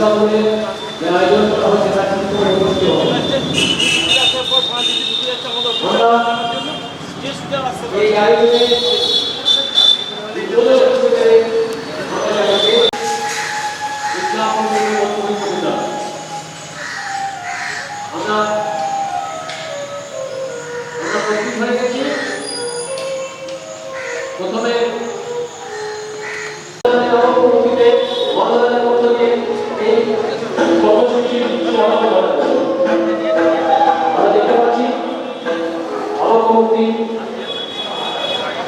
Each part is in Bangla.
প্রথমে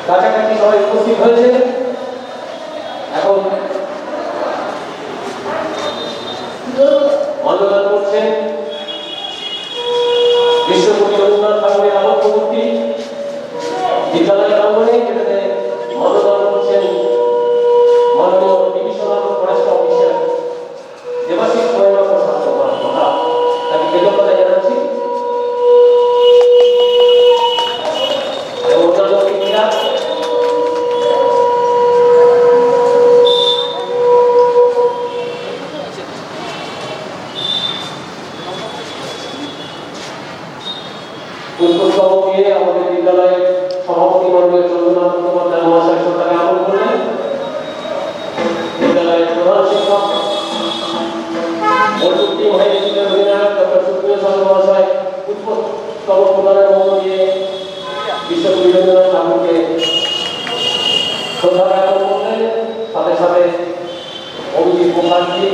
কাছাকাছি সবাই উপস্থিত হয়েছে। এখন মাল্যদান করছেন বিশ্বকবি রবীন্দ্রনাথ ঠাকুরের আলোক মূর্তি বিদ্যালয়ের প্রাঙ্গণে, যেটাতে মাল্যদান করছেন মাননীয় divisional forest officer Debashis Mahima প্রসাদ মহাশয়। তাকে কৃতজ্ঞতা জানাচ্ছি। অন্যান্য ব্যক্তিরা পুষ্পস্তবক দিয়ে আমাদের বিদ্যালয়ের সভাপতি মাননীয় চন্দ্রনাথ মুখোপাধ্যায় মহাশয় শ্রদ্ধাকে জ্ঞাপন করলেন। বিদ্যালয়ের প্রধান শিক্ষক মন্ডুক্তি মহিলা অধিনায়ক ডক্টর সুপ্রিয় চন্দ্র মহাশয় পুষ্পস্তবক প্রদানের মধ্য দিয়ে বিশ্বকবি রবীন্দ্রনাথ ঠাকুরকে শ্রদ্ধা জ্ঞাপন করলেন। সাথে সাথে অভিজিৎ মুখার্জি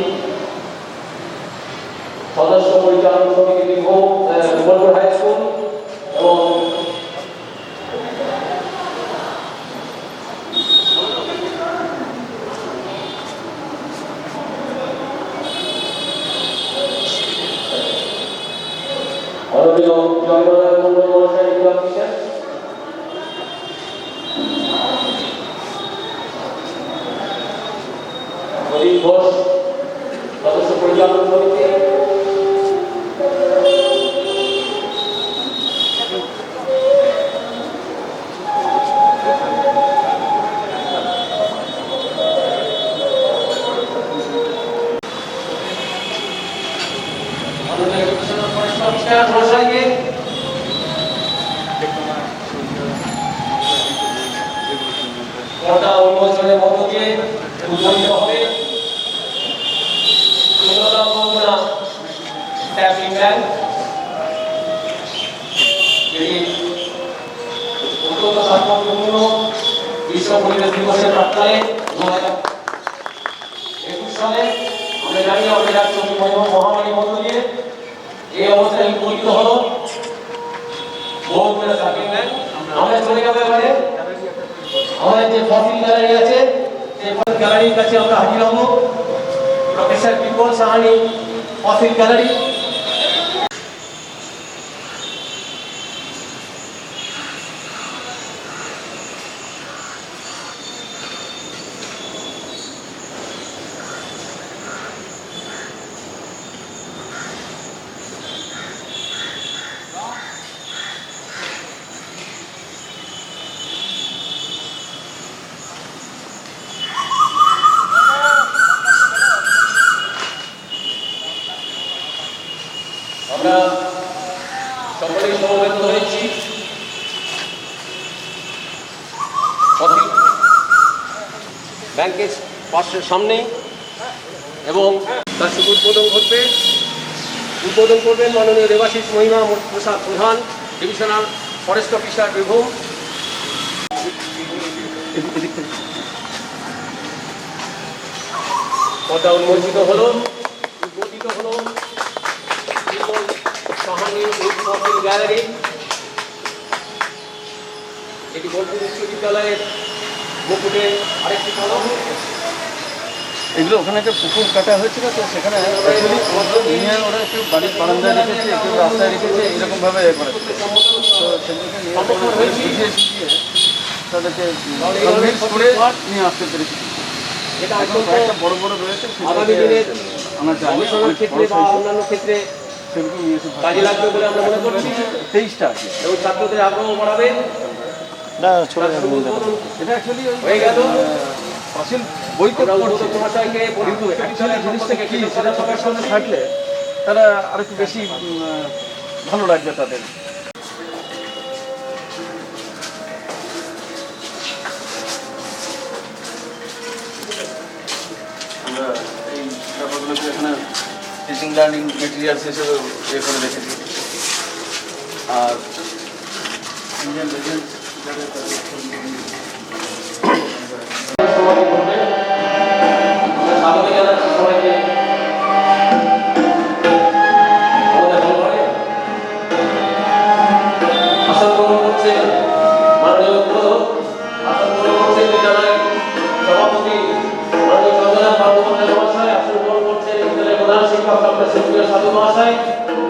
সদস্য পরিচালন সমিতি বীরভূম বোলপুর হাই স্কুল এবং মাননীয় জয়নারায়ণ মন্ডল মহাশয় অফিসার প্রদীপ ঘোষ সদস্য পরিচালন সমিতি মহাশয়কে পর্দা উন্মোচনের মধ্য দিয়ে উদ্বোধিত হবে স্ট্যাম্পিং ব্যাংক, যেটি অত্যন্ত তাৎপর্যপূর্ণ বিশ্ব পরিবেশ দিবসের প্রাক্কালে 2021 সালে আমরা জানি আমাদের রাষ্ট্রপতি মহামারীর মধ্য দিয়ে এই অবস্থায় উপনীত হলো বহুগুলো স্ট্যাম্পিং ব্যাংক। আমরা চলে যাবো এবারে আমাদের যে ফসিল গ্যালারি আছে সেই ফসিল গ্যালারির কাছে আমরা হাজির হব। প্রফেসর বিপুল সাহানি ফসিল গ্যালারি। আমরা সকলেই সমবেত হয়েছি ফসিল ব্যাংকের পাশের সামনে এবং তার শুভ উদ্বোধন করবেন মাননীয় দেবাশিস মহিমা প্রসাদ প্রধান, ডিভিশনাল ফরেস্ট অফিসার বীরভূম। পর্দা উন্মোচিত হলো গ্যালারি, এটি বোলপুর বিশ্ববিদ্যালয়ের মুকুটে আরেকটি ফলক। এগুলো ওখানে একটা পুকুর কাটা হয়েছিল, তো সেখানে নিয়ে ওরা একটু বাড়ির বারান্দায় রেখেছে, একটু রাস্তায় রেখেছে, এরকমভাবে এ করে। তো সেগুলোকে নিয়ে তাদেরকে নিয়ে আসতে পেরেছি। এটা একটা বড় বড় রয়েছে, আগামী দিনের আমরা জানি ক্ষেত্রে বা অন্যান্য ক্ষেত্রে সেগুলো নিয়ে এসে কাজে লাগবে বলে আমরা মনে করছি। 23টা আছে এবং ছাত্রদের আগ্রহ বাড়াবে। না চলে যাবে। এটা অ্যাকচুয়ালি হয়ে গেল ফসিল বই তো পড়ছে, মহাশয়কে কিন্তু অ্যাকচুয়ালি জিনিসটা কি সেটা সবার সামনে থাকলে তারা আর একটু বেশি ভালো লাগবে তাদের। আমরা এই ব্যাপারগুলোকে এখানে টিচিং লার্নিং মেটেরিয়ালস হিসেবে ইয়ে করে রেখেছি। আর ইন্ডিয়ান লেজেন্ড স্বাগত জানাচ্ছি সবাইকে। আমাদের হলঘরে আসন গ্রহণ করছে মাননীয় উদ্বোধক, আসন গ্রহণ করছে বিদ্যালয়ের সভাপতি মাননীয় চন্দ্রনাথ বন্দ্যোপাধ্যায় মহাশয়, আসন গ্রহণ করছে বিদ্যালয়ের প্রধান শিক্ষক ডক্টর সুপ্রিয় সাধু মহাশয়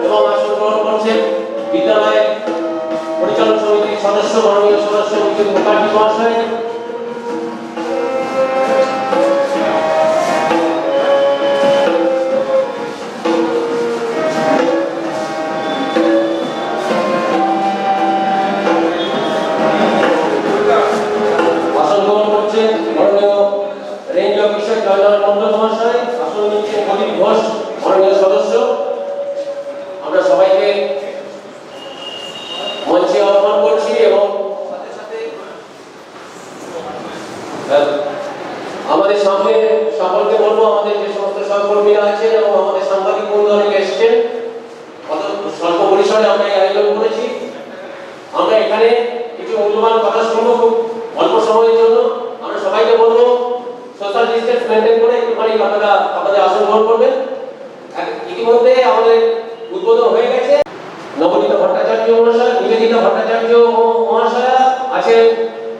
এবং আসন গ্রহণ করছে বিদ্যালয়ের পরিচালন সমিতির সদস্য মাননীয় সদস্য অভিজিৎ মুখার্জি মহাশয়। আসন গ্রহণ করছেন মাননীয় রেঞ্জ অফিসার জয়নাল মন্ডল মহাশয়, আসন নিচ্ছেন প্রদীপ ঘোষ মাননীয় সদস্য। আমরা সবাইকে মঞ্চে আহ্বান করছি এবং সাথে সাথে আমাদের সামনে সকলকে বলবো, আমাদের যে সমস্ত সহকর্মীরা আছেন এবং আমাদের সাংবাদিক বন্ধু অনেকে এসছেন, অত স্বল্প পরিসরে আমরা এই আয়োজন করেছি। আমরা এখানে কিছু মূল্যবান কথা শুনবো খুব অল্প সময়ের জন্য। আমরা সবাইকে বলবো সোশ্যাল ডিসটেন্স মেনটেন করে একটুখানি আপনারা আপনাদের আসন গ্রহণ করবেন। ইতিমধ্যে আমাদের উদ্বোধন হয়ে গেছে। নবনীত ভট্টাচার্য মহাশয়, নিবেদিতা ভট্টাচার্য মহাশয়া আছেন,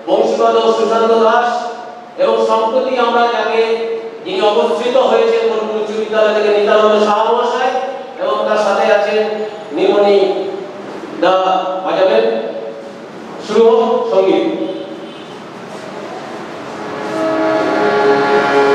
বংশীপদ সুশান্ত দাস এবং সম্প্রতি আমরা যাকে যিনি অবস্থিত হয়েছেন বোলপুর উচ্চ বিদ্যালয় থেকে নিত্যানন্দ সাহা মহাশয় এবং তার সাথে আছেন নীলমণি দা বাজাবেন শুভ সঙ্গীত। Thank you.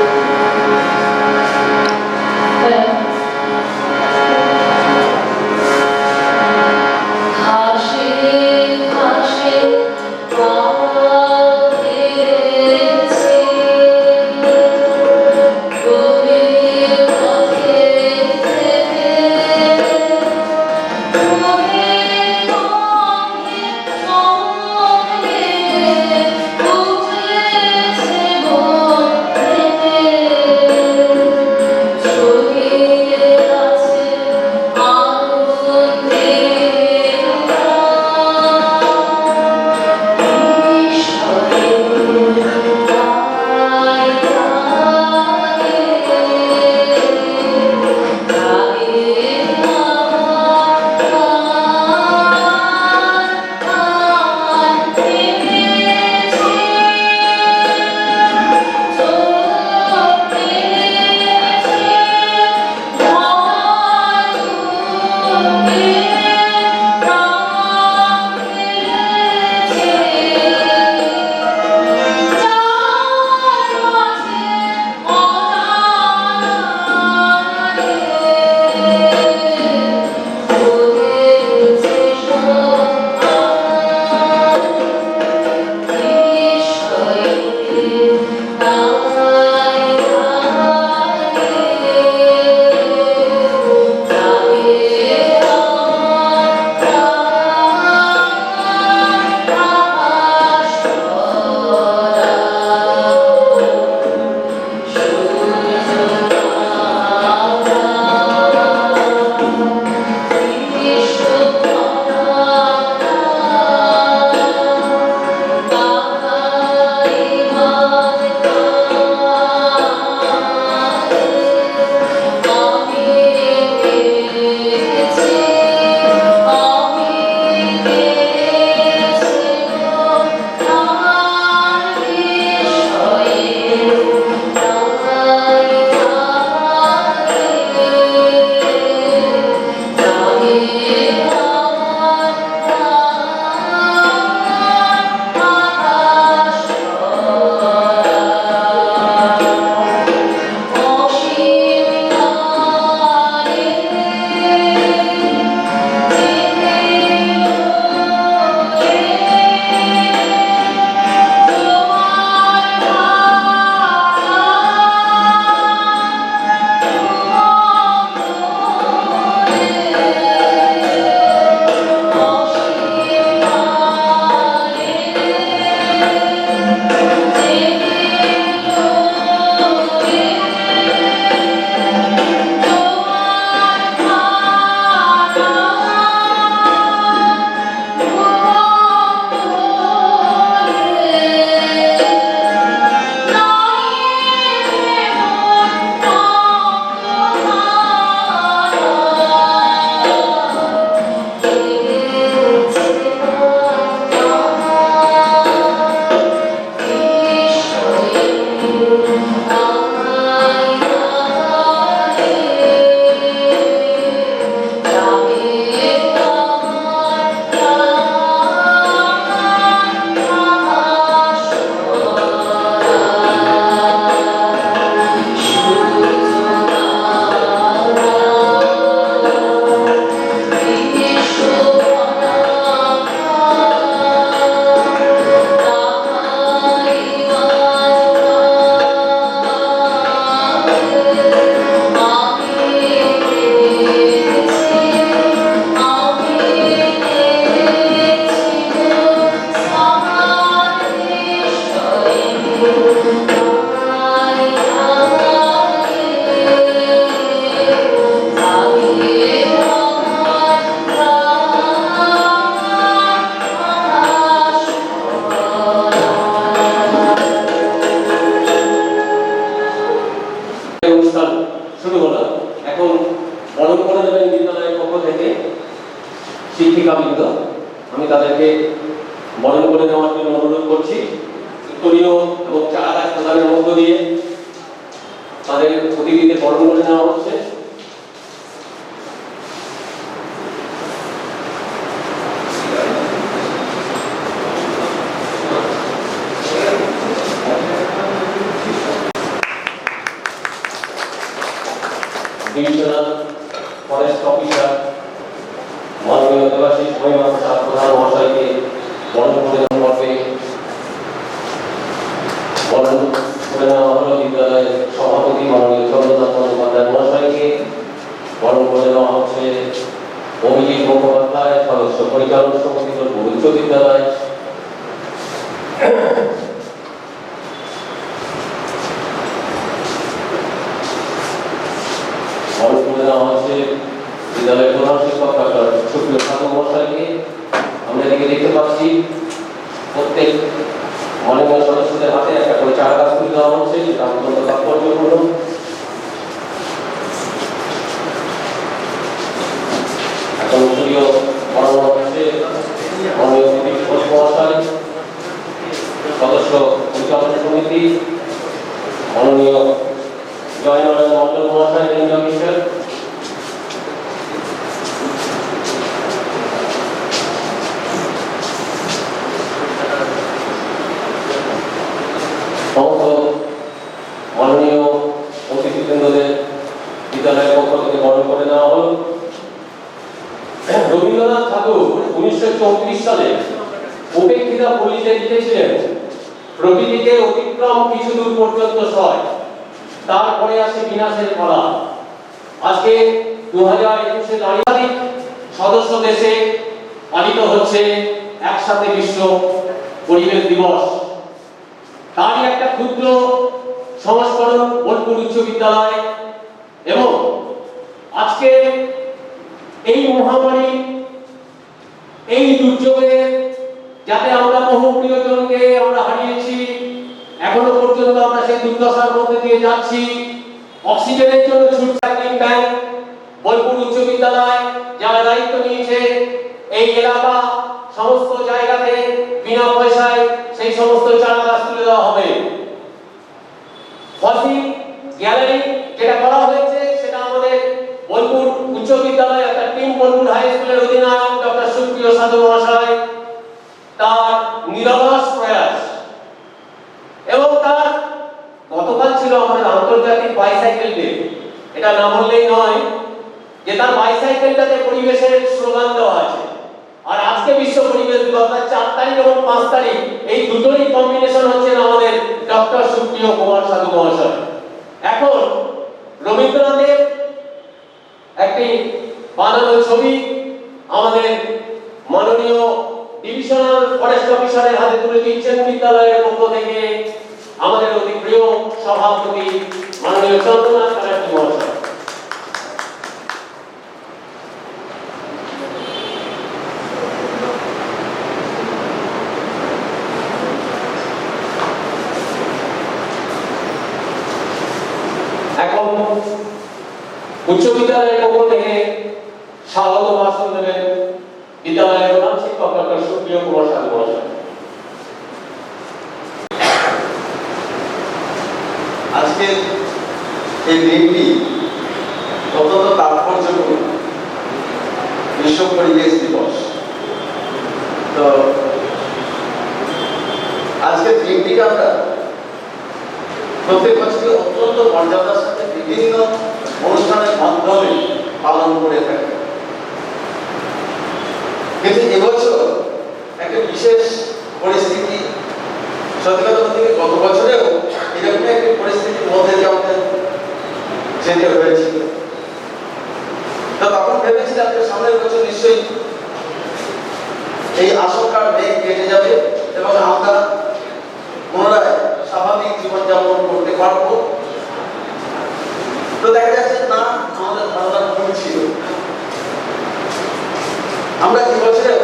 অনুষ্ঠান শুরু হলো। এখন বরণ করে দেবেন বিদ্যালয়ের পক্ষ থেকে শিক্ষিকাবৃন্দ। আমি তাদেরকে বরণ করে নেওয়ার জন্য অনুরোধ করছি। উত্তরীয় এবং চারা গাছ প্রদানের মধ্য দিয়ে তাদের অতিথিদের বরণ করে নেওয়া হচ্ছে। ডিভিশনাল ফরেস্ট অফিসার মাননীয় দেবাশিস মহিমা প্রসাদ প্রধান মহাশয়কে বরণ করে নেওয়া হবে। বরণ করে নেওয়া হলো বিদ্যালয়ের সভাপতি মাননীয় চন্দ্রনাথ বন্দ্যোপাধ্যায় মহাশয়কে। বরণ করে নেওয়া হচ্ছে অভিজিৎ মুখোপাধ্যায়, সদস্য পরিচালন সমিতি উচ্চ বিদ্যালয়। বরণ করে নেওয়া হচ্ছে বিদ্যালয়ের প্রধান শিক্ষক ডক্টর সুপ্রিয় সাধু মহাশয়কে। আমরা এদিকে দেখতে পাচ্ছি প্রত্যেক মাননীয় সদস্যদের হাতে একটা করে চারা গাছ তুলে দেওয়া হচ্ছে, যেটা অত্যন্ত তাৎপর্যপূর্ণ। এখন প্রিয় বরণ হচ্ছে মাননীয় দিলীপ ঘোষ মহাশয়, সদস্য পরিচালনা সমিতি, মাননীয় জয়নারায়ণ মন্ডল মহাশয়, রেঞ্জ অফিসার। সমস্ত মাননীয় অতিথিবৃন্দদের বিদ্যালয়ের পক্ষ থেকে বরণ করে নেওয়া হল। রবীন্দ্রনাথ ঠাকুর 1934 সালে উপেক্ষিতা পল্লীতে লিখেছিলেন, প্রকৃতিকে অতিক্রম কিছু দূর পর্যন্ত সয়, তারপরে আসে বিনাশের ফলা। আজকে 2021-এ দাঁড়িয়ে সদস্য দেশে পালিত হচ্ছে একসাথে বিশ্ব পরিবেশ দিবস। তারই একটা ক্ষুদ্র সংস্করণ বোলপুর উচ্চ বিদ্যালয়। এবং আজকে এই মহামারী, এই দুর্যোগে যাতে আমরা বহু প্রিয়জনকে আমরা হারিয়েছি, এখনো পর্যন্ত আমরা সেই দুর্দশার মধ্যে দিয়ে যাচ্ছি। অক্সিজেনের জন্য ছুটছে ব্যাংক বোলপুর উচ্চ বিদ্যালয় যারা দায়িত্ব নিয়েছে, এই এলাকা সমস্ত জায়গাতে বিনা পয়সায় সেই সমস্ত চারা গাছ তুলে দেওয়া হবে। ফসিল গ্যালারি যেটা করা হয়েছে সেটা আমাদের বোলপুর উচ্চ বিদ্যালয় একটা টিম বোলপুর হাই স্কুলের অধিনায়ক ডক্টর সুপ্রিয় সাধু মহাশয়, তার নিরলস প্রয়াস। এবং তার গতকাল ছিল আমাদের আন্তর্জাতিক বাইসাইকেল ডে। এটা না বললেই নয় যে তার বাইসাইকেলটাতে পরিবেশের স্লোগান দেওয়া আছে। আর আজকে বিশ্ব পরিবেশ দিবস, 4 তারিখ এবং 5 তারিখ, এই দুটোরই কম্বিনেশন হচ্ছেন আমাদের ডক্টর সুপ্রিয় কুমার সাধু মহাশয়। এখন রবীন্দ্রনাথের একটি বানানো ছবি আমাদের মাননীয় ডিভিশনাল ফরেস্ট অফিসারের হাতে তুলে দিচ্ছেন বিদ্যালয়ের পক্ষ থেকে আমাদের অতি প্রিয় সভাপতি মাননীয় চন্দ্রনাথ ব্যানার্জি মহাশয়। এখন উচ্চ বিদ্যালয়ের পক্ষ থেকে স্বাগত ভাষণ দেবেন বিদ্যালয়ের প্রধান শিক্ষক ডক্টর সুপ্রিয় কুমার সাধু মহাশয়। আজকে এই দিনটি অত্যন্ত তাৎপর্যপূর্ণ, বিশ্ব পরিবেশ দিবস। তো আজকের দিনটিকে আমরা প্রত্যেক বছরই অত্যন্ত মর্যাদার সাথে বিভিন্ন অনুষ্ঠানের মাধ্যমে পালন করে থাকি। কিন্তু এবছর একটা বিশেষ পরিস্থিতি, সত্যি কথা বলতে গত বছরেও এরকম একটি পরিস্থিতির মধ্যে দিয়ে আমাদের যেতে হয়েছিল। তো তখন ভেবেছিলাম যে সামনের বছর নিশ্চয়ই এই আশঙ্কার মেঘ কেটে যাবে এবং আমরা পুনরায় স্বাভাবিক জীবনযাপন করতে পারবো। তো দেখা যাচ্ছে না, আমাদের ধারণা ভুল ছিল। আমরা এই বছরেও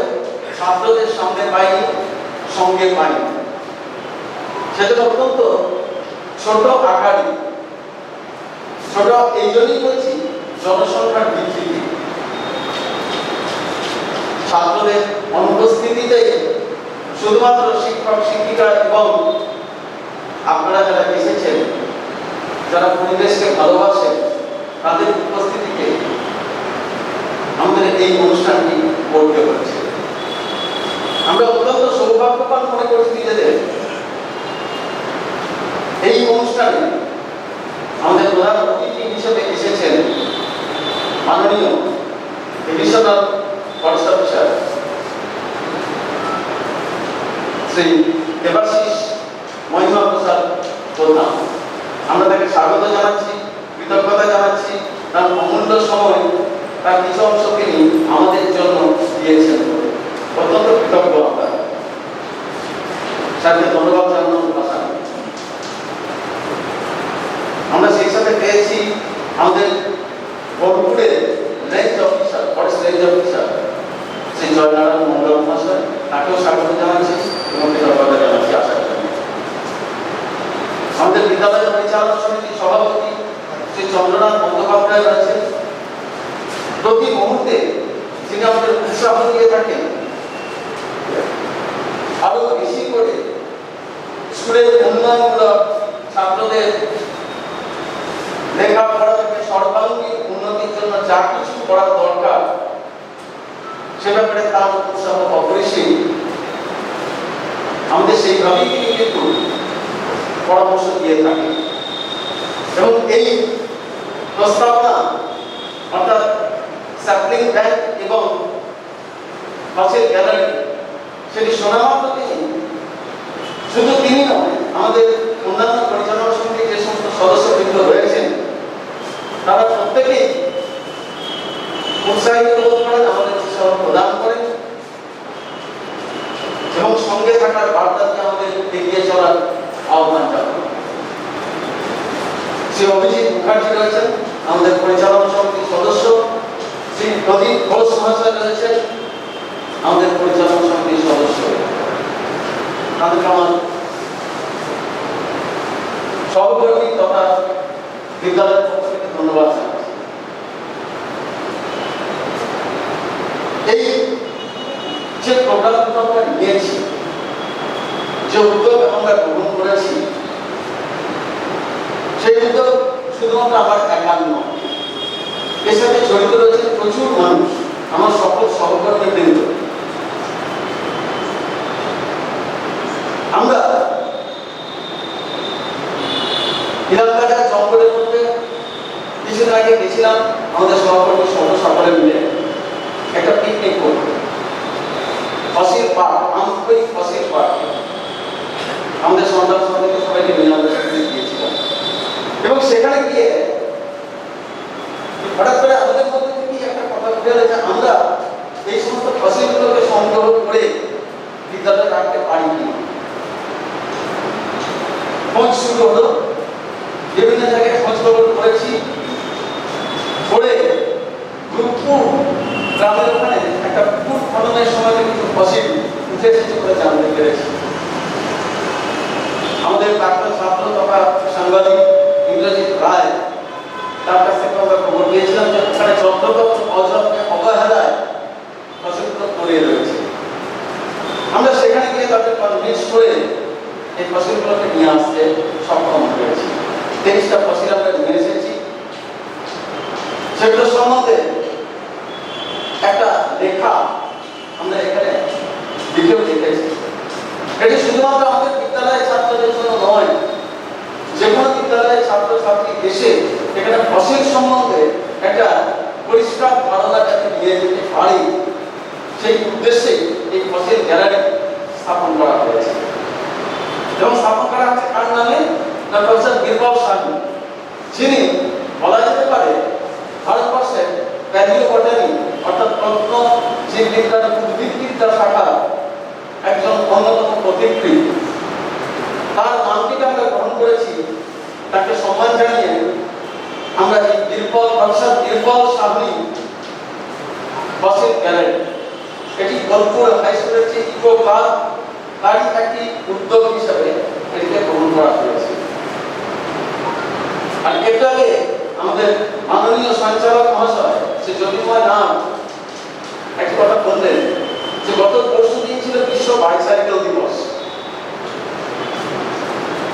ছাত্রদের সামনে পাইনি, সঙ্গে পাইনি। সেটা অত্যন্ত ছোট আকারে ছোট এই জন্যই বলছি, জনসংখ্যার বিকৃতি, ছাত্রদের অনুপস্থিতিতে শুধুমাত্র শিক্ষক শিক্ষিকা এবং আপনারা যারা এসেছেন, যারা পরিবেশকে ভালোবাসেন, তাদের উপস্থিতিতে আমাদের এই অনুষ্ঠানটি করতে হচ্ছে। আমরা অত্যন্ত সৌভাগ্যবান মনে করছি নিজেদের। এই অনুষ্ঠানে আমাদের প্রধান অতিথি হিসেবে এসেছেন মাননীয় divisional forest officer Shri Debashis Mahima Prasad Pradhan. আমরা তাকে স্বাগত জানাচ্ছি, কৃতজ্ঞতা জানাচ্ছি, তার অমূল্য সময় তার কিছু অংশ তিনি আমাদের জন্য দিয়েছেন, অত্যন্ত কৃতজ্ঞ আমরা। স্যারকে ধন্যবাদ জানানো ভাষা। আমরা সেই সাথে পেয়েছি আমাদের বোলপুরের range officer, forest range officer Shri Joynarayan Mondal মহাশয়, তাকেও স্বাগত জানাচ্ছি এবং কৃতজ্ঞতা জানাচ্ছি। আশা করি আমাদের বিদ্যালয় পরিচালনা সমিতির সভাপতি শ্রী চন্দ্রনাথ বন্দ্যোপাধ্যায় রয়েছেন। প্রতি মুহূর্তে যিনি আমাদের উৎসাহ দিয়ে থাকেন, আরো বেশি করে স্কুলের উন্নয়নমূলক, ছাত্রদের লেখাপড়া থেকে সর্বাঙ্গীন উন্নতির জন্য যা কিছু করা দরকার সে ব্যাপারে তার উৎসাহ অপরিসীম। আমাদের সেইভাবেই তিনি কিন্তু পরামর্শ দিয়ে থাকেন এবং এই প্রস্তাবনা অর্থাৎ স্যাপলিং ব্যাংক এবং ফসিল গ্যালারি সেটি শোনা মাত্র তিনি, শুধু তিনি নয়, আমাদের অন্যান্য পরিচালনা সমিতির যে সমস্ত সদস্যবৃন্দ রয়েছেন তারা প্রত্যেকেই উৎসাহিত বোধ করেন, আমাদের উৎসাহ প্রদান করেন এবং সঙ্গে থাকার বার্তা দিয়ে আমাদের এগিয়ে চলার আহ্বান জানান। শ্রী অভিজিৎ মুখার্জি রয়েছেন, আমাদের পরিচালনা সমিতির সদস্য। শ্রী প্রদীপ ঘোষ মহাশয় রয়েছেন, আমাদের পরিচালনা সমিতির সদস্য। তাদেরকে আমার সহকর্মী তথা বিদ্যালয়ের পক্ষ থেকে ধন্যবাদ জানাচ্ছি। এই যে প্রোগ্রামগুলো আমরা নিয়েছি, যে উদ্যোগ আমরা গ্রহণ করেছি, সেই উদ্যোগ শুধুমাত্র আমার একার নয়, এর সাথে জড়িত রয়েছে প্রচুর মানুষ, আমার সকল সহকর্মীবৃন্দ। আমরা ইলামবাজার জঙ্গলের মধ্যে কিছুদিন আগে গেছিলাম আমাদের সহকর্মী সকলে মিলে একটা পিকনিক করতে, ফসিল পার্ক, আন্তরিক ফসিল পার্ক। আমাদের সন্তান সন্তানকে সবাইকে নিয়ে আমরা গিয়েছিলাম এবং সেখানে গিয়ে হঠাৎ করে আমাদের মধ্যে থেকে একটা কথা উঠে এলো যে আমরা এই সমস্ত ফসিলগুলোকে সংগ্রহ করে বিদ্যালয়ে রাখতে পারি কিনা। খোঁজ শুরু হলো, বিভিন্ন জায়গায় খোঁজ খবর করেছি, করে গ্রুপপুর গ্রামের ওখানে একটা পুকুর খননের সময় কিছু ফসিল উঠে এসেছে বলে জানতে পেরেছি। আমাদের প্রাক্তন ছাত্র তথা সাংবাদিক ইন্দ্রজিৎ রায়, তার কাছ থেকে আমরা খবর পেয়েছিলাম যে ওখানে যন্ত্রপত্র অযত্নে অবহেলায় ফসিলগুলো পড়ে রয়েছে। আমরা সেখানে গিয়ে তাদের কনভিন্স করে এই ফসিলগুলোকে নিয়ে আসতে সক্ষম হয়েছি। 23টা ফসিল আমরা নিয়ে এসেছি। সেগুলো সম্বন্ধে একটা লেখা আমরা এখানে লিখেও লিখেছি। এটি শুধুমাত্র আমাদের বিদ্যালয়ের ছাত্রদের জন্য নয়, যে কোনো বিদ্যালয়ের ছাত্রছাত্রী এসে এখানে ফসিল সম্বন্ধে একটা পরিষ্কার ধারণা যাতে নিয়ে যেতে পারে, সেই উদ্দেশ্যে এই ফসিল গ্যালারি স্থাপন করা হয়েছে এবং স্থাপন করা হচ্ছে কার নামে? না, প্রফেসর বীরবল সাহু, যিনি বলা যেতে পারে ভারতবর্ষের প্যালিওবটানি অর্থাৎ প্রত্ন জীববিজ্ঞান উদ্ভিদবিদ্যা শাখার একজন অন্যতম প্রতিকৃতি। তার নামটিকে আমরা গ্রহণ করেছি, তাকে সম্মান জানিয়ে আমরা এই professor Birbal Sahu fossil gallery, এটি বোলপুর হাই স্কুলের যে ইকো ক্লাব তারই একটি উদ্যোগ হিসাবে এটিকে গ্রহণ করা হয়েছে। আর একটু আগে আমাদের মাননীয় সঞ্চালক মহাশয় সে জ্যোতির্ময় নাম একটা কথা বললেন যে গত পরশু দিন ছিল বিশ্ব বাইসাইকেল দিবস।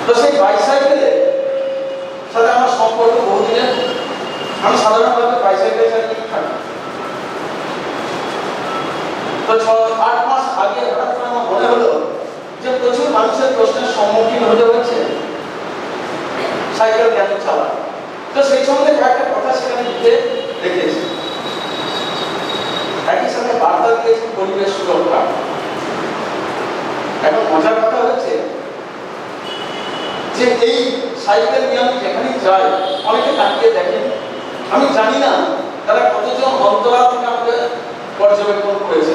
তো সেই বাইসাইকেলে সাথে আমার সম্পর্ক বহুদিনের। আমি সাধারণভাবে বাইসাইকেল চালিয়ে থাকি। তো 6-8 মাস আগে হঠাৎ করে আমার মনে হলো যে প্রচুর মানুষের প্রশ্নের সম্মুখীন হতে হচ্ছে সাইকেল কেন চালা। তো সেই সম্বন্ধে কয়েকটা কথা সেখানে লিখে রেখেছি। একই সাথে বার্তা দিয়েছি পরিবেশ সুরক্ষা। এখন মজার কথা হচ্ছে যে এই সাইকেল নিয়ে আমি যেখানেই যাই অনেকে তাকিয়ে দেখেন। আমি জানি না তারা কতজন অন্তরা থেকে আমাকে পর্যবেক্ষণ করেছে।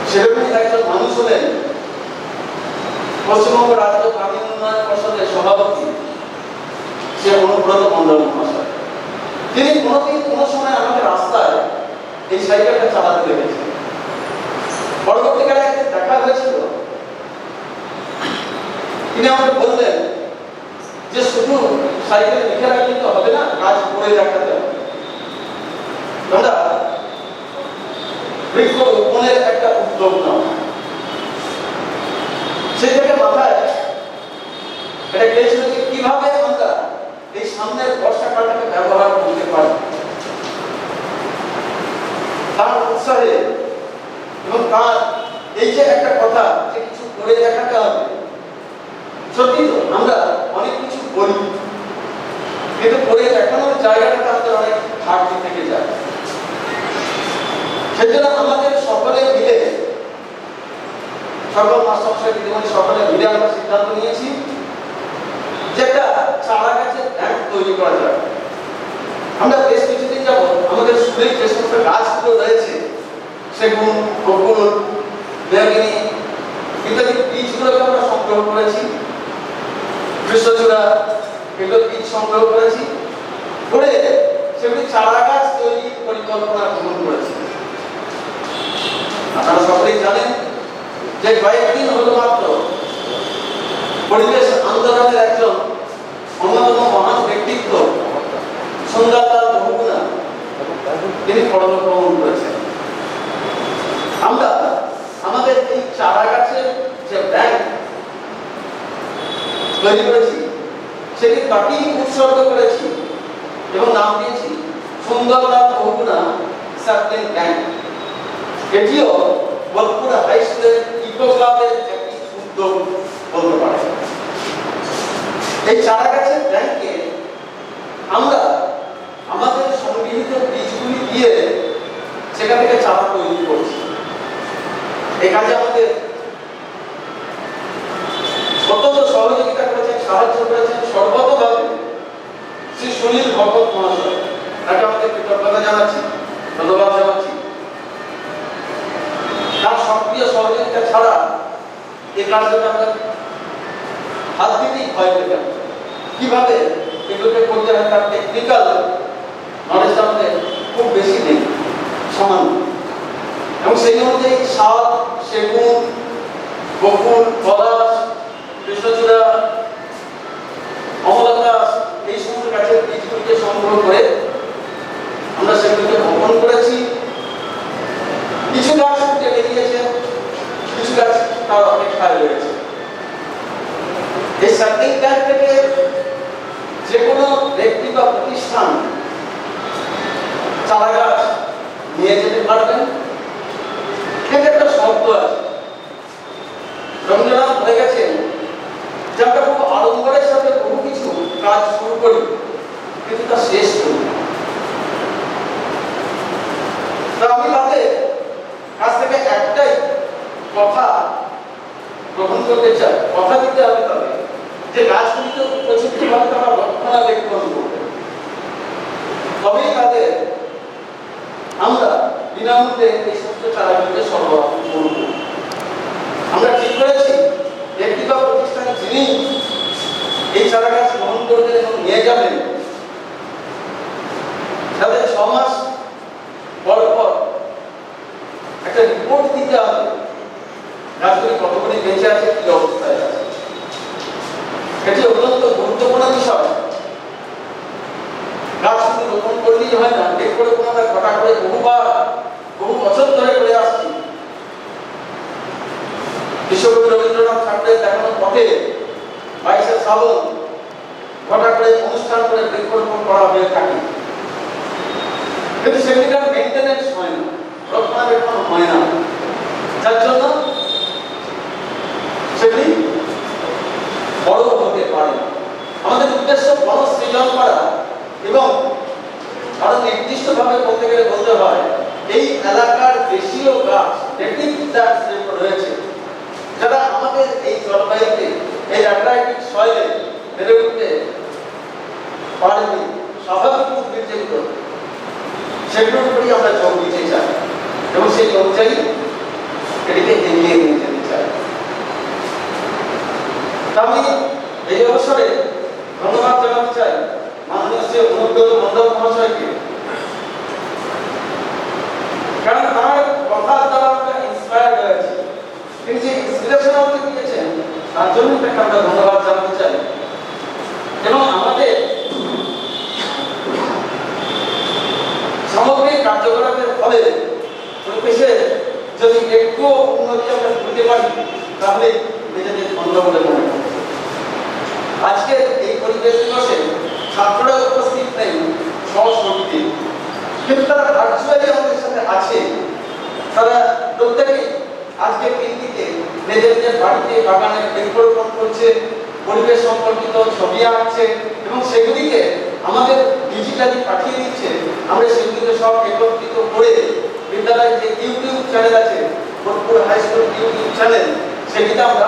সেরকমই একজন মানুষ হলেন পশ্চিমবঙ্গ রাজ্য গ্রামীণ উন্নয়ন পর্ষদের সভাপতি সে অনুব্রত মন্ডল মহাশয়। তিনি কোনোদিন কোনো সময় আমাকে রাস্তায় এই সাইকেলটা চালাতে দেখেছেন। পরবর্তীকালে একদিন দেখা হয়েছিল, তিনি আমাকে বললেন যে শুধু সাইকেল লিখে রাখলে তো হবে না, কাজ করে দেখাতে হবে। আমরা বৃক্ষ রোপণের একটা উদ্যোগ নাও। সেই থেকে মাথায় এটা গিয়েছিল যে কিভাবে আমরা এই সামনের বর্ষাকালটাকে ব্যবহার করতে পারি। তার উৎসাহে এবং তার এই যে একটা কথা যে কিছু করে দেখাতে হবে, সত্যি তো আমরা অনেক কিছু করি কিন্তু করে দেখানোর জায়গাটা আমাদের অনেক ঘাটতি থেকে যায়। সেজন্য আমাদের সকলে মিলে, সকল মাস্টারমশাই দিদিমণি সকলে মিলে আমরা সিদ্ধান্ত নিয়েছি যে একটা চারা গাছের ব্যাংক তৈরি করা যাবে। আমরা বেশ কিছুদিন যাব আমাদের স্কুলের যে সমস্ত গাছগুলো রয়েছে সেগুন, বকুল, বেগুনি ইত্যাদি বীজগুলোকে আমরা সংগ্রহ করেছি। কৃষ্ণচূড়া এগুলো বীজ সংগ্রহ করেছি, করে সেগুলি চারা গাছ তৈরির পরিকল্পনা গ্রহণ করেছি। আপনারা সকলেই জানেন যে কয়েকদিন হলো মাত্র পরিবেশ আন্দোলনের একজন অন্যতম মহান ব্যক্তিত্ব সুন্দরলাল বহুগুণা তিনি পরলোক গমন করেছেন। আমরা আমাদের এই চারা গাছের যে ব্যাংক তৈরি করেছি সেটি তাকেই উৎসর্গ করেছি এবং নাম দিয়েছি সুন্দরলাল বহুগুণা স্যাপলিং ব্যাংক। এটিও বোলপুরা হাই স্কুলের ইকো ক্লাবের একটি উদ্যোগ বলতে পারে। এই চারা গাছের ব্যাংকে আমরা আমাদের সংগৃহীত বীজগুলি দিয়ে সেখান থেকে চারা তৈরি করছি। এই কাজে আমাদের অত্যন্ত সহযোগিতা করেছেন, সাহায্য করেছেন সর্বতভাবে শ্রী সুনীল ভগত মহাশয়। তাকে আমাদের কৃতজ্ঞতা জানাচ্ছি, ধন্যবাদ জানাচ্ছি। তার সক্রিয় সহযোগিতা ছাড়া এই কাজটা আমরা হাত দিতেই ভয় পেতাম। কিভাবে এগুলোকে করতে হয় তার টেকনিক্যাল নলেজ আমাদের খুব বেশি নেই, সামান্য। এবং সেই অনুযায়ী শাল, সেগুন, বকুল, পলাশ, কৃষ্ণচূড়া, অমলতা এই সমস্ত গাছের বীজগুলিকে সংগ্রহ করে আমরা সেগুলিকে বপন করেছি। কিছু গাছ উঠে বেরিয়েছে, কিছু গাছ তার অপেক্ষায় রয়েছে। এই স্যাপলিং ব্যাংক থেকে যে কোনো ব্যক্তি বা প্রতিষ্ঠান চারা গাছ নিয়ে যেতে পারবেন, কিন্তু একটা শর্ত আছে। রবীন্দ্রনাথ বলে গেছেন যে আমরা খুব আড়ম্বরের সাথে বহু কিছু কাজ শুরু করি কিন্তু তা শেষ করি। আমি তাদের কাছ থেকে একটাই কথা গ্রহণ করতে চাই, কথা দিতে হবে তাদের যে গাছগুলি তো প্রযুক্তিভাবে তারা রক্ষণাবেক্ষণ করবে, তবেই তাদের আমরা বিনামূল্যে এই সমস্ত চারাগুলিকে সরবরাহ করব। আমরা ঠিক করেছি ব্যক্তি বা প্রতিষ্ঠান যিনি এই চারা গাছ গ্রহণ করবেন এবং নিয়ে যাবেন তাদের 6 মাস পর পর একটা রিপোর্ট দিতে হবে গাছগুলি কতগুলি বেঁচে আছে, কি অবস্থায় আছে। এটি অত্যন্ত গুরুত্বপূর্ণ বৃক্ষরোপণ আমরা ঘটা করে বহু বছর ধরে করে আসছি। বিশ্বকবি রবীন্দ্রনাথ ঠাকুরের দেখানোর পথে 22শে শ্রাবণ ঘটা করে অনুষ্ঠান করে বৃক্ষরোপণ করা হয়ে থাকে, কিন্তু সেগুলির মেইনটেনেন্স হয় না, রক্ষণাবেক্ষণ হয় না, যার জন্য সেগুলি বড় হতে পারে। আমাদের উদ্দেশ্য বড় সৃজন করা এবং আরো নির্দিষ্টভাবে বলতে গেলে বলতে হয় এই এলাকার দেশীয় গাছ নেটিভ প্ল্যান্টস যেগুলো রয়েছে, যারা আমাদের এই জলবায়ুতে এই অ্যাট্রাক্টিভ সয়েলে বেড়ে উঠতে পারেনি, স্বাভাবিক উদ্ভিদ যেগুলো, সেগুলোর উপরই আমরা যোগ দিতে চাই এবং সেই অনুযায়ী এটিকে এগিয়ে নিয়ে যেতে চাই। আমি এই অবসরে ধন্যবাদ জানাতে চাই মাননীয় শ্রী অনুব্রত মণ্ডল মহাশয়কে, কারণ তার কথার দ্বারা আমরা ইন্সপায়ার্ড হয়েছি। তিনি যে ইন্সপিরেশন আমাকে দিয়েছেন তার জন্য তাকে আমরা ধন্যবাদ জানাতে চাই। এবং আমাদের সামগ্রিক কার্যকলাপের ফলে পরিবেশে যদি একটু উন্নতি আমরা করতে পারি তাহলে নিজেদের ধন্য বলে মনে হয়। আজকে এই পরিবেশ দিবসে ছাত্ররা উপস্থিত নেই সহসমিতি, কিন্তু তারা ভার্চুয়ালি আমাদের সাথে আছে। তারা প্রত্যেকেই আজকের দিনটিতে নিজেদের বাড়িতে বাগানে বৃক্ষরোপণ করছে, পরিবেশ সম্পর্কিত ছবি আঁকছে এবং সেগুলিকে আমাদের ডিজিটালি পাঠিয়ে দিচ্ছে। আমরা সেগুলিকে সব একত্রিত করে বিদ্যালয়ের যে ইউটিউব চ্যানেল আছে, Bolpur high school YouTube channel, সেটিতে আমরা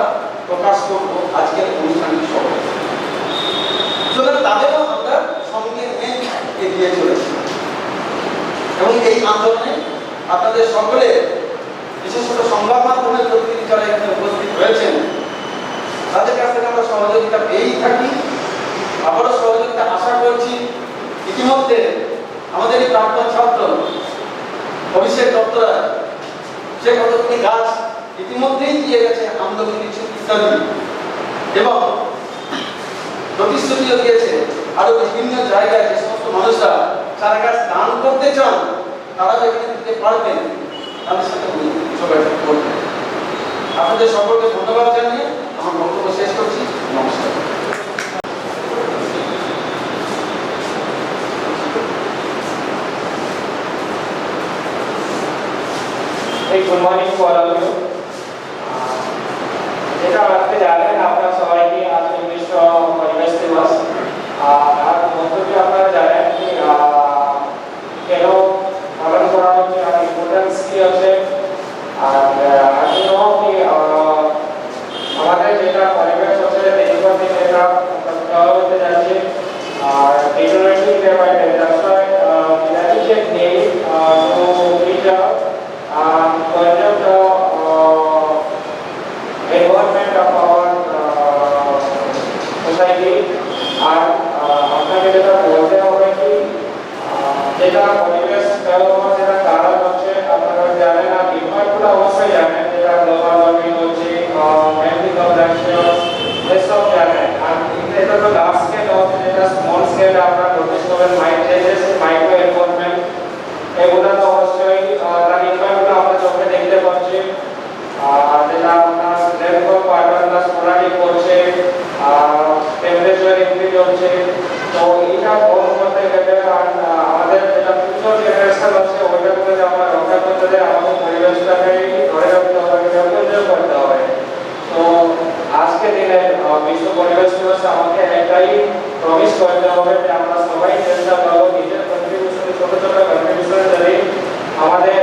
প্রকাশ করবো আজকের অনুষ্ঠানটি সহ। সুতরাং তাদেরও আমরা সঙ্গে নিয়ে এগিয়ে চলেছি এবং এই আন্দোলনে আপনাদের সকলে, বিশেষত সংবাদ মাধ্যমের প্রতিনিধি যারা এখানে উপস্থিত হয়েছেন, তাদের কাছ থেকে আমরা সহযোগিতা পেয়েই থাকি, আবারও সহযোগিতা আশা করছি। ইতিমধ্যে আমাদের এই প্রাক্তন ছাত্র অভিষেক দত্তরায় সে কতগুলি গাছ ইতিমধ্যেই দিয়ে গেছে, আমলকি লিচু ইত্যাদি, এবং প্রতিশ্রুতিও দিয়েছে আরো বিভিন্ন জায়গায় যে সমস্ত মানুষরা চারা গাছ দান করতে চান তারাও এখানে দিতে পারবেন, তাদের সাথে যোগাযোগ করবেন। আপনাদের সকলকে ধন্যবাদ জানিয়ে আমার বক্তব্য শেষ করছি। নমস্কার। Hey, good morning to all of you. যেটা আজকে জানেন আপনারা সবাইকে আজকে বিশ্ব পরিবেশ দিবস, আর বক্তব্য আপনারা জানেন কি কেন পালন করা হচ্ছে আর ইম্পর্টেন্স কি আছে। আর আজকে কি আমাদের যেটা পরিবেশ আছে দেখবার দিন এটা হতে যাচ্ছে আর deteriorating day by day, that's why dedicated day to preserve conserve the environment of our society। আর আপনাকে যেটা বলতে হবে কি যেটা পরিবেশ দেওয়ার যেটা কারণ হচ্ছে আপনারা জানেন, আর ইম্প্যাক্টগুলো অবশ্যই জানেন, যেটা গ্লোবাল ওয়ার্মিং হচ্ছে, মেল্টিং অফ গ্লেশিয়ার্স, এসব জানেন। আর এটা তো লার্জ স্কেল হচ্ছে, যেটা স্মল স্কেল আপনারা নোটিস করবেন চেঞ্জেস ইন মাইক্রো এনভায়রনমেন্ট, এগুলো তো অবশ্যই তার ইম্প্যাক্টগুলো আমরা চোখে দেখতে পাচ্ছি। আর যেটা আপনার রেনফল প্যাটার্নটা স্পোরাডিক করছে, টেম্পারেচার ইনক্রিজ হচ্ছে, তো এটা কম করতে গেলে আর আমাদের যেটা ফিউচার জেনারেশন আছে ওইটাকে আমরা রক্ষা করতে গেলে আমাদের পরিবেশটাকে ধরে রাখতে হবে, কন্ট্রোল করতে হবে। তো আজকে দিনে বিশ্ব পরিবেশ দিবসে আমাকে একটাই প্রমিস করতে হবে যে আমরা সবাই চেষ্টা করবো নিজের কন্ট্রিবিউশনে, ছোট ছোট কন্ট্রিবিউশনে যদি আমাদের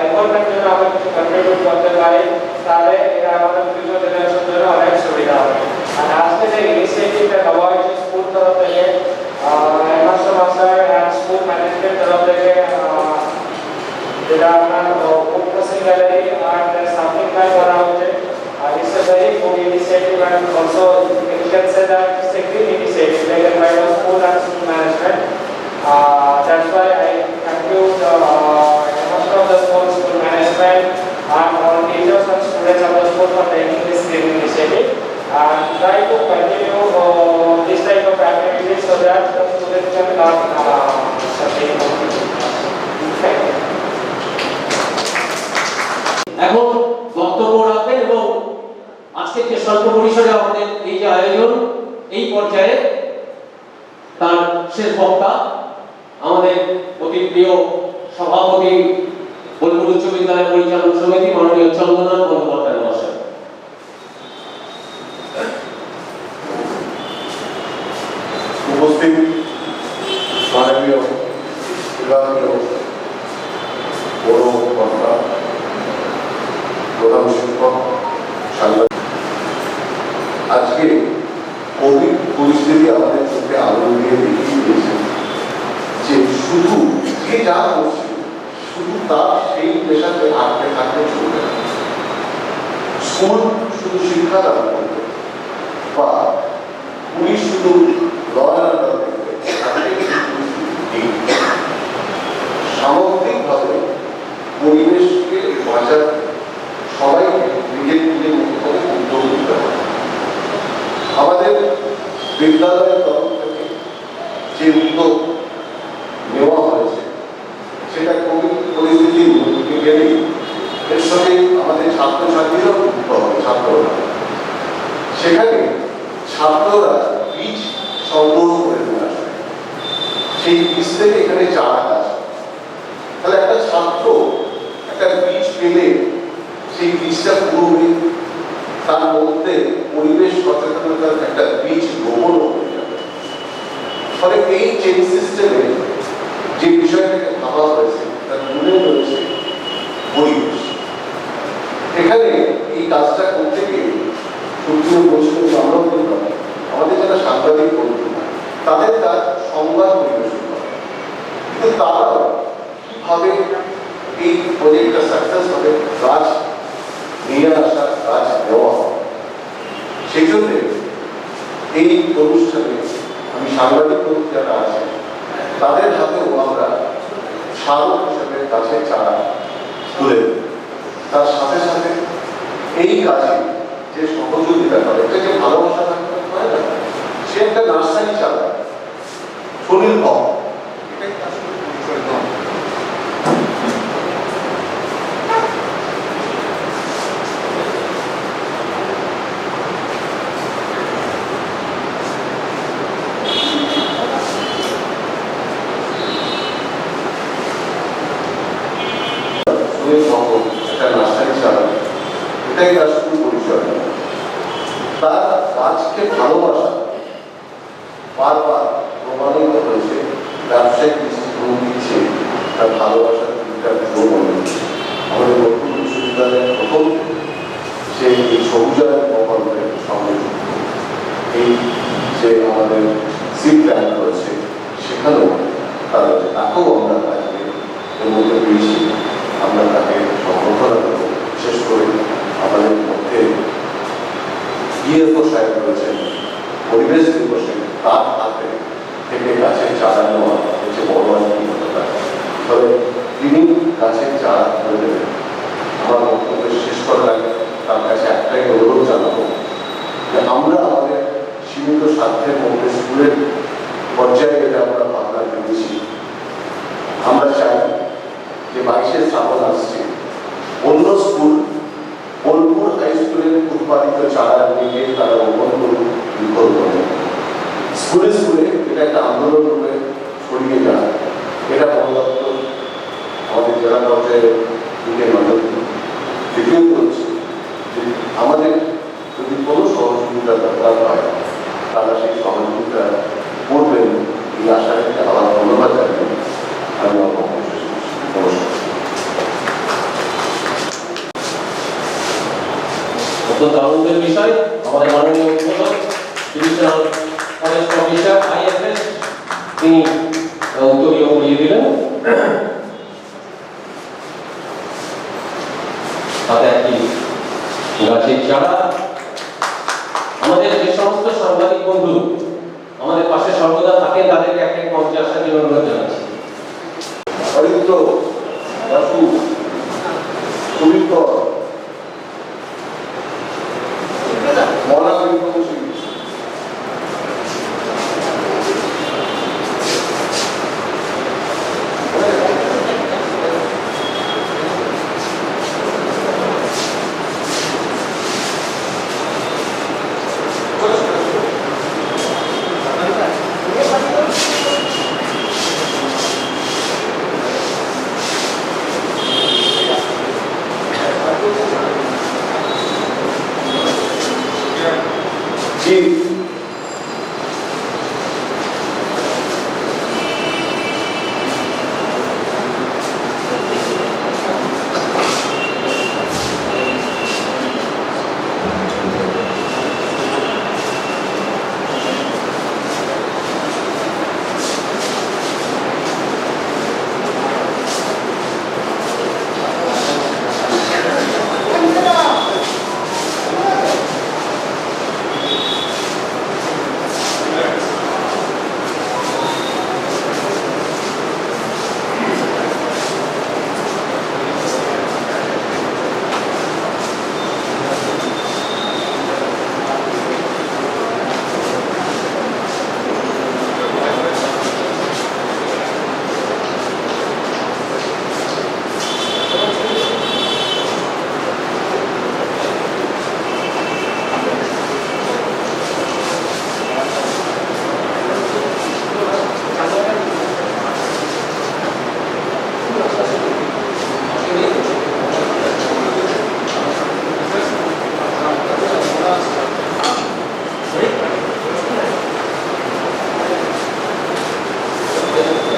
এনভায়রনমেন্টের জন্য আমরা কিছু কন্ট্রিবিউট করতে পারি তাহলে এটা আমাদের ফিউচার জেনারেশনের জন্য অনেক সুবিধা হবে। আর আজকে যে ইনিশিয়েটিভটা দেওয়া হয়েছে স্কুল তরফ থেকে, headmaster master and school management তরফ থেকে, যেটা আপনার book crossing gallery and something like করা হচ্ছে, it's a very good initiative and also you can say that it's a green initiative taken by the school and school management. That's why I conclude most of the school management and all teachers and students of the school for taking this green initiative and try to continue this type of activities so that the students can learn something. তার শেষ বক্তা আমাদের অতি প্রিয় সভাপতি বোলপুর উচ্চ বিদ্যালয় পরিচালন সমিতি মাননীয় চন্দ্রনাথ বন্দ্যোপাধ্যায় মহাশয়। উপস্থিত মাননীয় বিভাগীয় বড় কর্তা, প্রধান শিক্ষক, সাংবাদিক, আজকে কোভিড পরিস্থিতি আমাদের চোখে আলো দিয়ে দেখিয়ে দিয়েছে যে শুধু যে যা করছে শুধু তার সেই পেশাতে আটকে থাকতে চলবে না। স্কুল শুধু শিক্ষা দান করবে বা পুলিশ শুধু ল অ্যান্ড অর্ডার দেখবে, সামগ্রিকভাবে পরিবেশকে বাঁচাতে সবাইকে নিজের নিজের মতো করে উদ্যোগ নিতে হবে। আমাদের বিদ্যালয়ের তরফ থেকে যে উদ্যোগ নেওয়া হয়েছে সেটা কোভিড পরিস্থিতির মধ্যে গেলেই এর সঙ্গে আমাদের ছাত্রছাত্রীরাও যুক্ত হবে। ছাত্ররা সেখানে ছাত্ররা বীজ সংগ্রহ করে নিয়ে আসবে, সেই বীজ থেকে এখানে চারা গাছ। তাহলে একটা ছাত্র একটা বীজ পেলে সেই বীজটা পুরোপুরি তার মধ্যে পরিবেশ সচেতনতার একটা বীজ রোপণ হয়ে যাবে। ফলে এই চেন সিস্টেমে যে বিষয়টাকে ভাবা হয়েছে তার মূলে রয়েছে পরিবেশ। এখানে এই কাজটা করতে গিয়ে সত্যিও বলছিল আমরাও কিন্তু আমাদের যারা সাংবাদিক বন্ধু তাদের কাজ সংবাদ পরিবেশন করা, কিন্তু তারাও কিভাবে এই প্রজেক্টটা সাকসেস হবে, গাছ নিয়ে আসা, গাছ দেওয়া, সেই জন্য এই অনুষ্ঠানে আমি সাংবাদিক বন্ধু যারা আছে তাদের হাতেও আমরা স্মারক হিসেবে গাছের চারা তুলে দেব। তার সাথে সাথে এই কাজে যে সহযোগিতা করে, এটা যে ভালোবাসা থাকতে পারে না, সে একটা নার্সারি চালায়, স্বনির্ভর, এটাই তার সাথে পরিচয় নয়। একটা নার্সারি চালায়, এটাই তার শুধু পরিচয়। তার গাছকে ভালোবাসা বারবার প্রমাণিত হয়েছে, ব্যবসায়িক দৃষ্টিকোণ দিচ্ছে তার ভালোবাসার ভূমিকা প্রবল। আমাদের বোলপুর বিশ্ববিদ্যালয়ের প্রথম যে এই সবুজায়ন প্রকল্পের সঙ্গে এই যে আমাদের সিড ব্যাংক রয়েছে সেখানেও তাদের তাকেও আমরা আজকে এর মধ্যে পেয়েছি। আমরা তাকে সম্বর্ধনা দেব। বিশেষ করে আমাদের মধ্যে ইএফও সাহেব রয়েছেন, পরিবেশ দিবসে তার হাতে থেকে গাছের চারা নেওয়া হচ্ছে বড় একটি ঘটনা। তবে তিনি গাছের চারা তুলে দেবেন। আমার বক্তব্য শেষ করার আগে তার কাছে একটাই অনুরোধ জানাবো যে আমরা আমাদের সীমিত স্বার্থের মধ্যে স্কুলের পর্যায়ে এটা আমরা ভাবনা ভেবেছি। আমরা চাই যে 22শে শ্রাবণ আসছে, অন্য স্কুল বোলপুর হাই স্কুলের উৎপাদিত চারা নিয়ে তারা রোপণ করুন, বৃক্ষরোপণ। স্কুলে স্কুলে এটা একটা আন্দোলন রূপে ছড়িয়ে যায়। এটা বন দপ্তর আমাদের জেলা পর্যায়ে দিকে নজর দিন। দ্বিতীয়ত হচ্ছে যে আমাদের যদি কোনো সহযোগিতা দরকার হয় তারা সেই সহযোগিতা করবেন, এই আশা রেখে আবার ধন্যবাদ জানাই। আমি আমার বক্তব্য শেষ করছি। নমস্কার। অত্যন্ত আনন্দের বিষয়, আমাদের মাননীয় উদ্বোধক ডিভিশনাল ফরেস্ট অফিসার IFS তিনি উত্তরীয় করিয়ে দিলেন। তাতে একটি গাছের চারা। আমাদের যে সমস্ত সাংবাদিক বন্ধু আমাদের পাশে সর্বদা থাকেন তাদেরকে একটা মঞ্চে আসার জন্য অনুরোধ জানাচ্ছি। হরিদ্র বাসু সুবিকর মরা বিধ্বংসী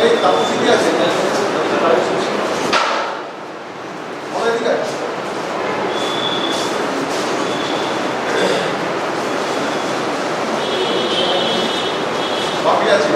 এই তাপসী কি আছে আমাদের দিকে বাকি আছে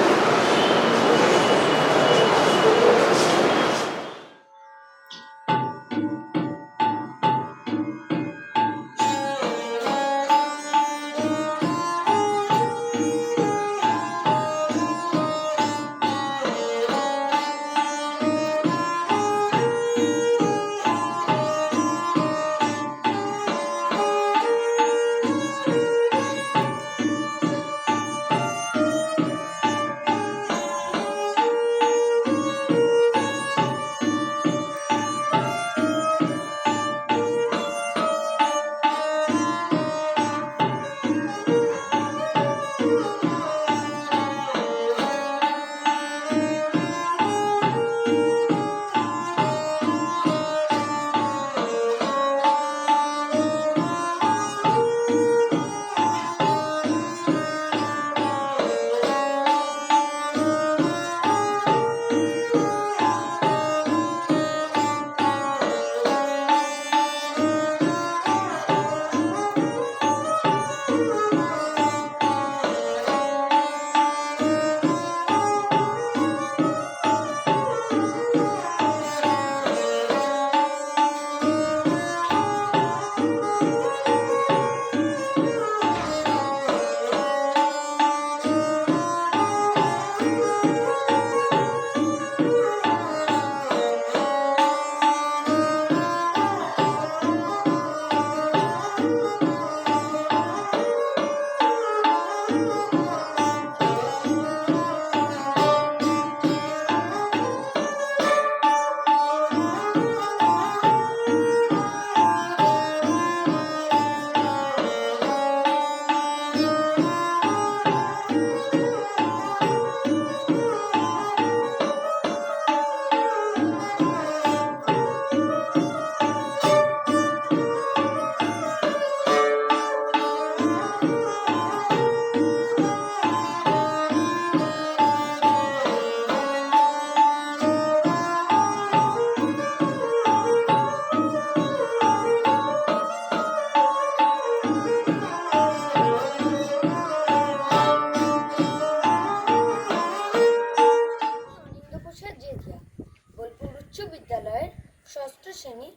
বিদ্যালয়ের ষষ্ঠ শ্রেণীর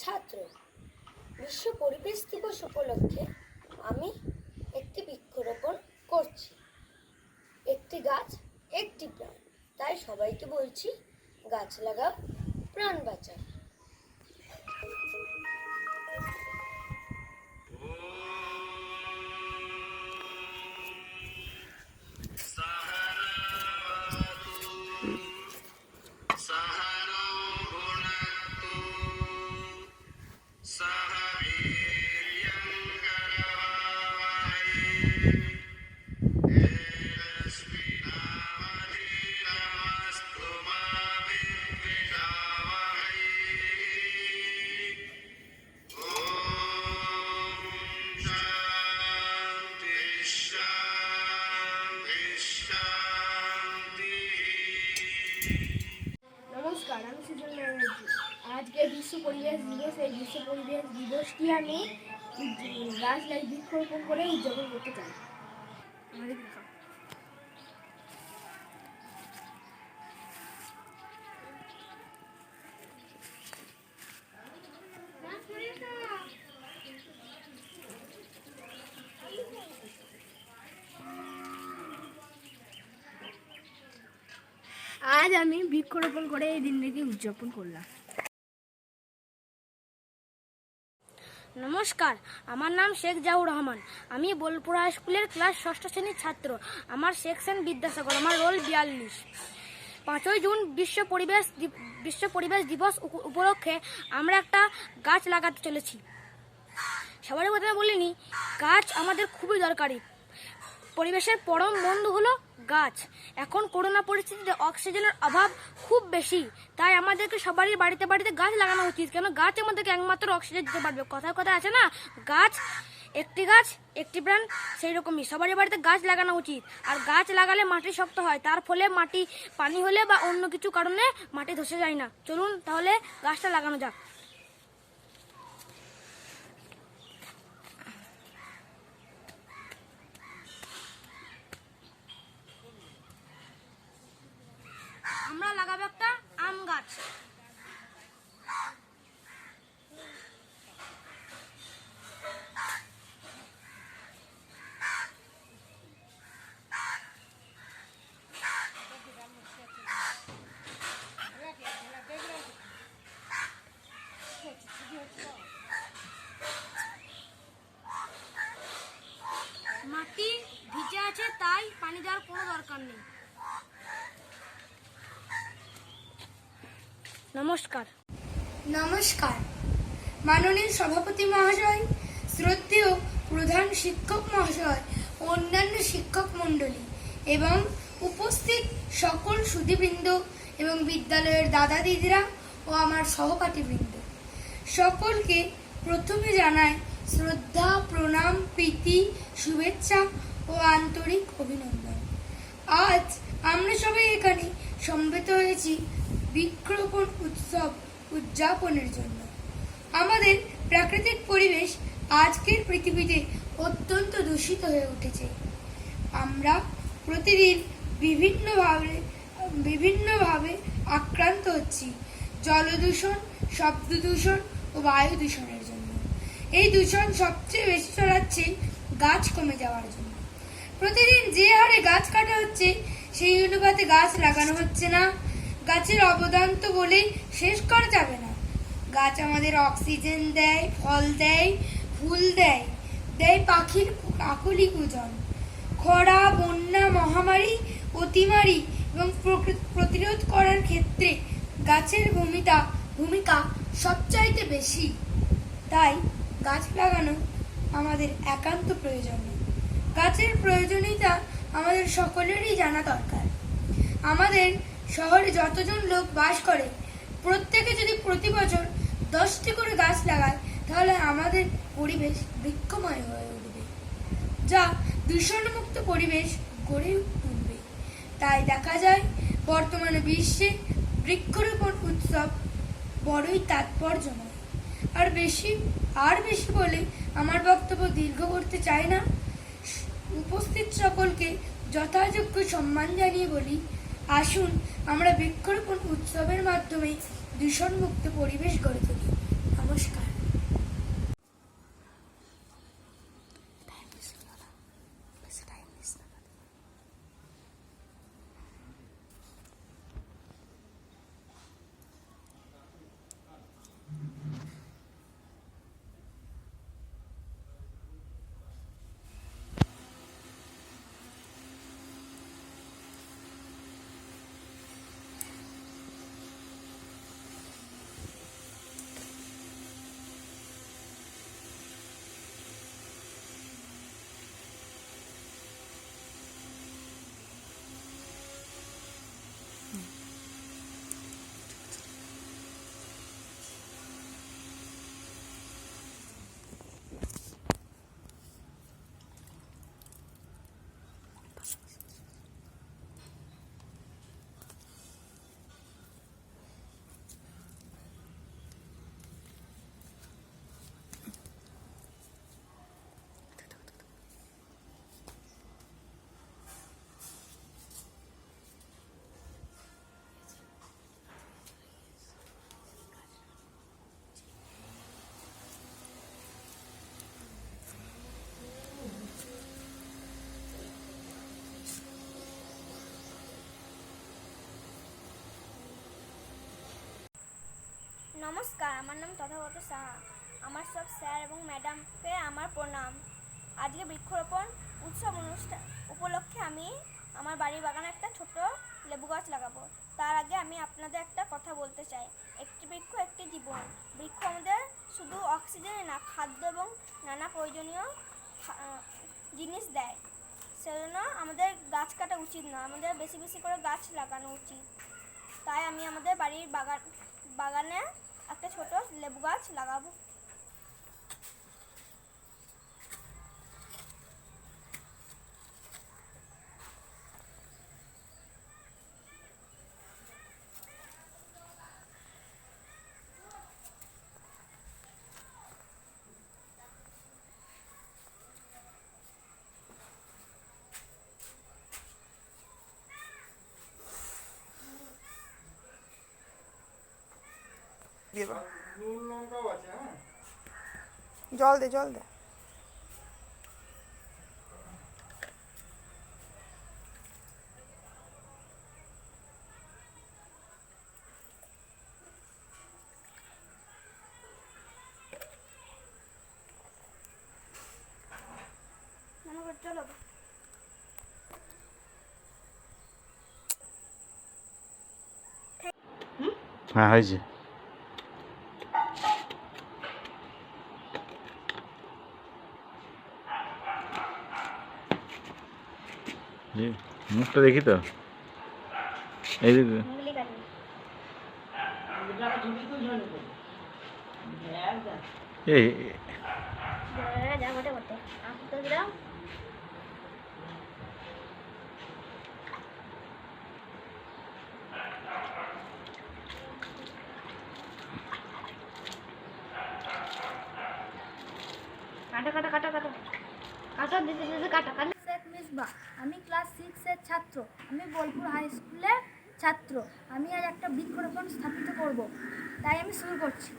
ছাত্র। বিশ্ব পরিবেশ দিবস উপলক্ষে আমি একটি বৃক্ষরোপণ করছি। একটি গাছ একটি প্রাণ, তাই সবাইকে বলছি গাছ লাগাও, প্রাণ বাঁচাও। নমস্কার, আমি সুজন ব্যানার্জি। আজকে বিশ্ব পরিবেশ দিবস। এই বিশ্ব পরিবেশ দিবসটি আমি গাছ বৃক্ষরোপণ করে উদযাপন করতে চাই। আজ আমি বৃক্ষরোপণ করে এই দিনটিকে উদযাপন করলাম। নমস্কার, আমার নাম শেখ জাহুর রহমান। আমি বোলপুর হাই স্কুলের ক্লাস ষষ্ঠ শ্রেণীর ছাত্র। আমার সেকশন বিদ্যাসাগর, আমার রোল 42। 5ই জুন বিশ্ব পরিবেশ দিবস উপলক্ষে আমরা একটা গাছ লাগাতে চলেছি। সবার প্রথমে বলিনি, গাছ আমাদের খুবই দরকারি। পরিবেশের পরম বন্ধু হলো গাছ। এখন করোনা পরিস্থিতিতে অক্সিজেনের অভাব খুব বেশি, তাই আমাদেরকে সবারই বাড়িতে বাড়িতে গাছ লাগানো উচিত। কেন গাছ আমাদেরকে একমাত্র অক্সিজেন দিতে পারবে। কথায় কথা আছে না, গাছ একটি গাছ একটি প্রাণ, সেই রকমই সবারই বাড়িতে গাছ লাগানো উচিত। আর গাছ লাগালে মাটি শক্ত হয়, তার ফলে মাটি পানি হলে বা অন্য কিছু কারণে মাটি ধসে যায় না। চলুন তাহলে গাছটা লাগানো যাক। আমরা লাগাবো একটা আম গাছ। মাটি ভিজে আছে, তাই পানি দেওয়ার কোনো দরকার নেই। নমস্কার। নমস্কার মাননীয় সভাপতি মহাশয়, শ্রদ্ধেয় প্রধান শিক্ষক মহাশয়, অন্যান্য শিক্ষক মণ্ডলী এবং উপস্থিত সকল সুধীবৃন্দ এবং বিদ্যালয়ের দাদা দিদিরা ও আমার সহপাঠীবৃন্দ, সকলকে প্রথমে জানাই শ্রদ্ধা, প্রণাম, প্রীতি, শুভেচ্ছা ও আন্তরিক অভিনন্দন। আজ আমরা সবাই এখানে সমবেত হয়েছি বৃক্ষরোপণ উৎসব উদযাপনের জন্য। আমাদের প্রাকৃতিক পরিবেশ আজকের পৃথিবীতে অত্যন্ত দূষিত হয়ে উঠেছে। আমরা প্রতিদিন বিভিন্নভাবে আক্রান্ত হচ্ছি জলদূষণ, শব্দ দূষণ ও বায়ু দূষণের জন্য। এই দূষণ সবচেয়ে বেশি ছড়াচ্ছে গাছ কমে যাওয়ার জন্য। প্রতিদিন যে হারে গাছ কাটা হচ্ছে, সেই অনুপাতে গাছ লাগানো হচ্ছে না। গাছের অবদান তো বলেই শেষ করা যাবে না। গাছ আমাদের অক্সিজেন দেয়, ফল দেয়, ফুল দেয়, দেয় পাখির কাকলি পূজন। খরা, বন্যা, মহামারী, অতিমারি এবং প্রতিরোধ করার ক্ষেত্রে গাছের ভূমিকা সবচাইতে বেশি। তাই গাছ লাগানো আমাদের একান্ত প্রয়োজনীয়। গাছের প্রয়োজনীয়তা আমাদের সকলেরই জানা দরকার। আমাদের শহরে যতজন লোক বাস করে, প্রত্যেকে যদি প্রতি বছর 10টি করে গাছ লাগায়, তাহলে আমাদের পরিবেশ বৃক্ষময় হয়ে উঠবে, যা দূষণমুক্ত পরিবেশ গড়ে তুলবে। তাই দেখা যায় বর্তমানে বিশ্বে বৃক্ষরোপণ উৎসব বড়ই তাৎপর্যময়। আর বেশি বলে আমার বক্তব্য দীর্ঘ করতে চাই না। উপস্থিত সকলকে যথাযোগ্য সম্মান জানিয়ে বলি, আসুন আমরা বৃক্ষরোপণ উৎসবের মাধ্যমে দূষণমুক্ত পরিবেশ গড়ে তুলি। নমস্কার। নমস্কার, আমার নাম তথাগত সাহা। আমার সব স্যার এবং ম্যাডামকে আমার প্রণাম। আজকে বৃক্ষরোপণ উৎসব উপলক্ষে আমি আমার বাড়ির বাগানে একটা ছোট লেবু গাছ লাগাবো। তার আগে আমি আপনাদের একটা কথা বলতে চাই। একটি বৃক্ষ একটি জীবন। বৃক্ষ আমাদের শুধু অক্সিজেনই না, খাদ্য এবং নানা প্রয়োজনীয় জিনিস দেয়। সেজন্য আমাদের গাছ কাটা উচিত না, আমাদের বেশি বেশি করে গাছ লাগানো উচিত। তাই আমি আমাদের বাড়ির বাগানে একটা ছোট লেবু গাছ লাগাবো। দিয়ে দাও। নুন লঙ্কাও আছে, হ্যাঁ। জল দে জল দে। চলো হ্যাঁ হয়েছে। মুখটা দেখি তো, এইদিকে এই যা ঘটে ঘটে তো দিলাম। কাটা কাটা কাটা কাটা কাটা দিতে দিতে কাটা কাটা। শেখ মিসবা, আমি ক্লাস 6-এর ছাত্র। আমি বোলপুর হাই স্কুলের ছাত্র। আমি আজ একটা বৃক্ষরোপণ স্থাপিত করব, তাই আমি শুরু করছি।